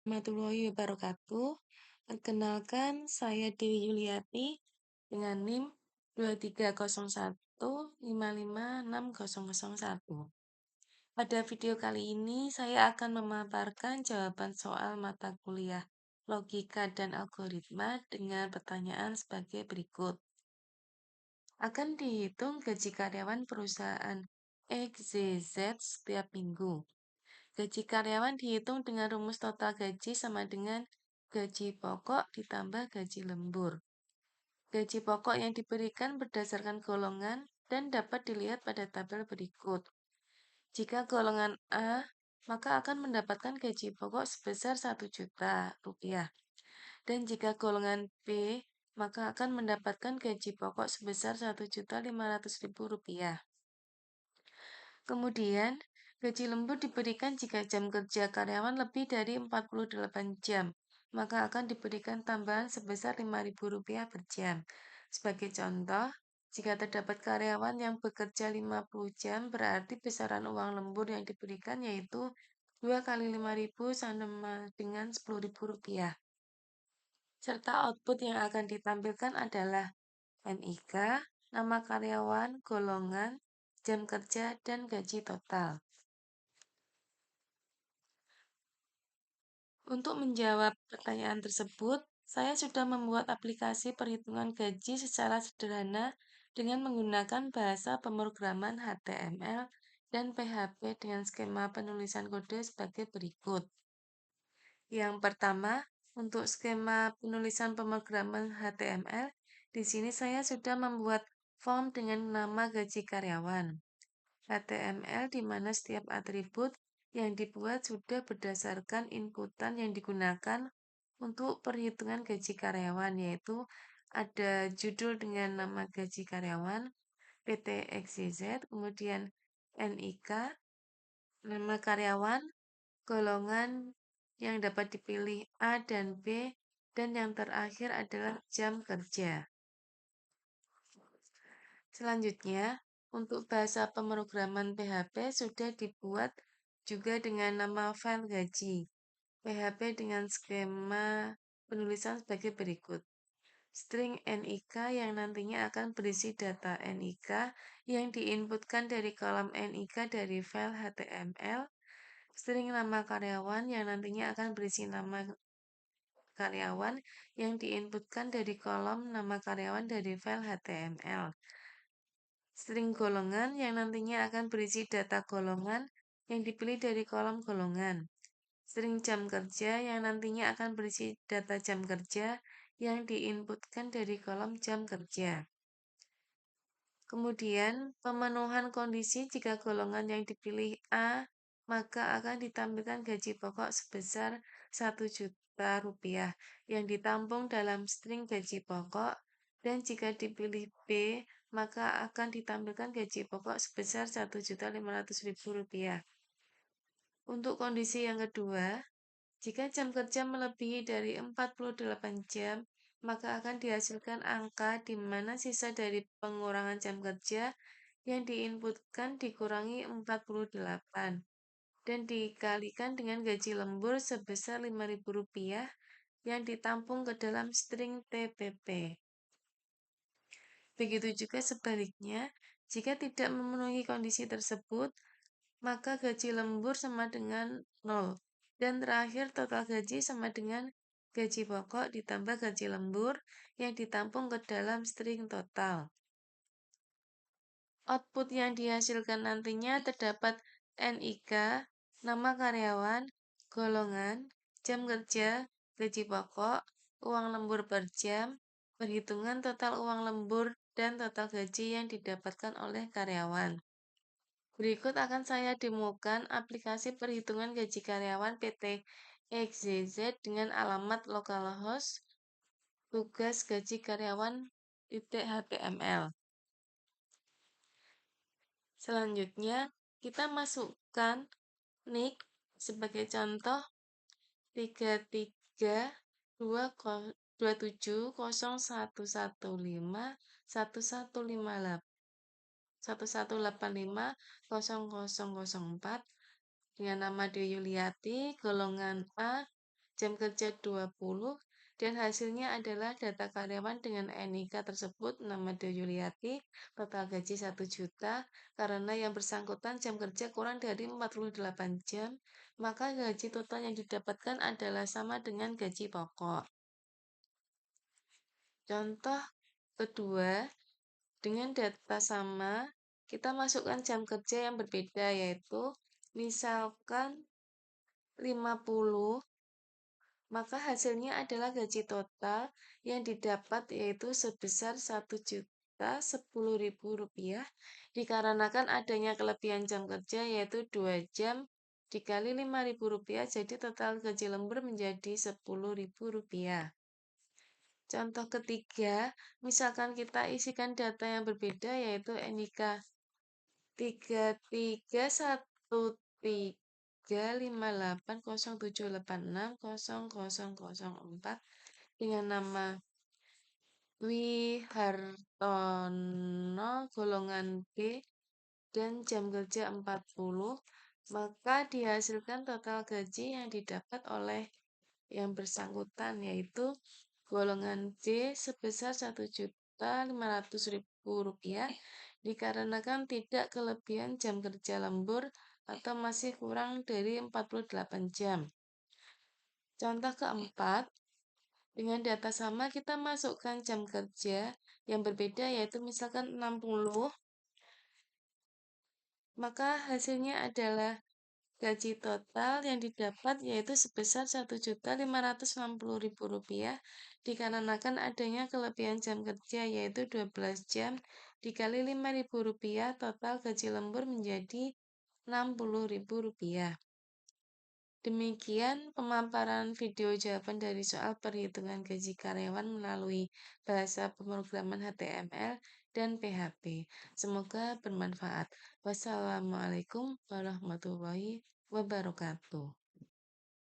Warahmatullahi wabarakatuh. Perkenalkan, saya Dewi Yuliati dengan NIM 23015560001. Pada video kali ini, saya akan memaparkan jawaban soal mata kuliah logika dan algoritma dengan pertanyaan sebagai berikut. Akan dihitung gaji karyawan perusahaan XZZ setiap minggu. Gaji karyawan dihitung dengan rumus total gaji sama dengan gaji pokok ditambah gaji lembur. Gaji pokok yang diberikan berdasarkan golongan dan dapat dilihat pada tabel berikut. Jika golongan A, maka akan mendapatkan gaji pokok sebesar 1 juta rupiah. Dan jika golongan B, maka akan mendapatkan gaji pokok sebesar 1.500.000 rupiah. Kemudian, gaji lembur diberikan jika jam kerja karyawan lebih dari 48 jam, maka akan diberikan tambahan sebesar Rp5.000 per jam. Sebagai contoh, jika terdapat karyawan yang bekerja 50 jam, berarti besaran uang lembur yang diberikan yaitu 2 kali 5.000 sama dengan Rp10.000. Serta output yang akan ditampilkan adalah NIK, nama karyawan, golongan, jam kerja, dan gaji total. Untuk menjawab pertanyaan tersebut, saya sudah membuat aplikasi perhitungan gaji secara sederhana dengan menggunakan bahasa pemrograman HTML dan PHP dengan skema penulisan kode sebagai berikut. Yang pertama, untuk skema penulisan pemrograman HTML, di sini saya sudah membuat form dengan nama gaji karyawan. HTML di mana setiap atribut yang dibuat sudah berdasarkan inputan yang digunakan untuk perhitungan gaji karyawan, yaitu ada judul dengan nama gaji karyawan, PT XYZ, kemudian NIK, nama karyawan, golongan yang dapat dipilih A dan B, dan yang terakhir adalah jam kerja. Selanjutnya, untuk bahasa pemrograman PHP sudah dibuat juga dengan nama file gaji. PHP dengan skema penulisan sebagai berikut. String NIK yang nantinya akan berisi data NIK yang diinputkan dari kolom NIK dari file HTML. String nama karyawan yang nantinya akan berisi nama karyawan yang diinputkan dari kolom nama karyawan dari file HTML. String golongan yang nantinya akan berisi data golongan yang dipilih dari kolom golongan. String jam kerja yang nantinya akan berisi data jam kerja yang diinputkan dari kolom jam kerja. Kemudian, pemenuhan kondisi jika golongan yang dipilih A, maka akan ditampilkan gaji pokok sebesar 1 juta rupiah yang ditampung dalam string gaji pokok, dan jika dipilih B, maka akan ditampilkan gaji pokok sebesar 1.500.000 rupiah. Untuk kondisi yang kedua, jika jam kerja melebihi dari 48 jam, maka akan dihasilkan angka di mana sisa dari pengurangan jam kerja yang diinputkan dikurangi 48 dan dikalikan dengan gaji lembur sebesar Rp5.000 yang ditampung ke dalam string TPP. Begitu juga sebaliknya, jika tidak memenuhi kondisi tersebut, maka gaji lembur sama dengan 0. Dan terakhir total gaji sama dengan gaji pokok ditambah gaji lembur yang ditampung ke dalam string total. Output yang dihasilkan nantinya terdapat NIK, nama karyawan, golongan, jam kerja, gaji pokok, uang lembur per jam, perhitungan total uang lembur, dan total gaji yang didapatkan oleh karyawan. Berikut akan saya demokan aplikasi perhitungan gaji karyawan PT XZZ dengan alamat localhost tugas gaji karyawan .html. Selanjutnya, kita masukkan NIK sebagai contoh 3327011511850004 dengan nama Dewi Yuliati, golongan A, jam kerja 20, dan hasilnya adalah data karyawan dengan NIK tersebut, nama De Yuliati, total gaji 1 juta, karena yang bersangkutan jam kerja kurang dari 48 jam, maka gaji total yang didapatkan adalah sama dengan gaji pokok. Contoh kedua, dengan data sama, kita masukkan jam kerja yang berbeda, yaitu misalkan 50, maka hasilnya adalah gaji total yang didapat yaitu sebesar 1.010.000 rupiah, dikarenakan adanya kelebihan jam kerja yaitu 2 jam dikali 5.000 rupiah, jadi total gaji lembur menjadi 10.000 rupiah. Contoh ketiga, misalkan kita isikan data yang berbeda yaitu NIK 33135807860004 dengan nama Wihartono golongan B dan jam kerja 40, maka dihasilkan total gaji yang didapat oleh yang bersangkutan yaitu golongan B sebesar 1.500.000 rupiah, dikarenakan tidak kelebihan jam kerja lembur atau masih kurang dari 48 jam. Contoh keempat, dengan data sama kita masukkan jam kerja yang berbeda yaitu misalkan 60, maka hasilnya adalah gaji total yang didapat yaitu sebesar 1.560.000 rupiah, dikarenakan adanya kelebihan jam kerja yaitu 12 jam dikali 5.000 rupiah, total gaji lembur menjadi 60.000 rupiah. Demikian pemaparan video jawaban dari soal perhitungan gaji karyawan melalui bahasa pemrograman HTML dan PHP. Semoga bermanfaat. Wassalamualaikum warahmatullahi wabarakatuh.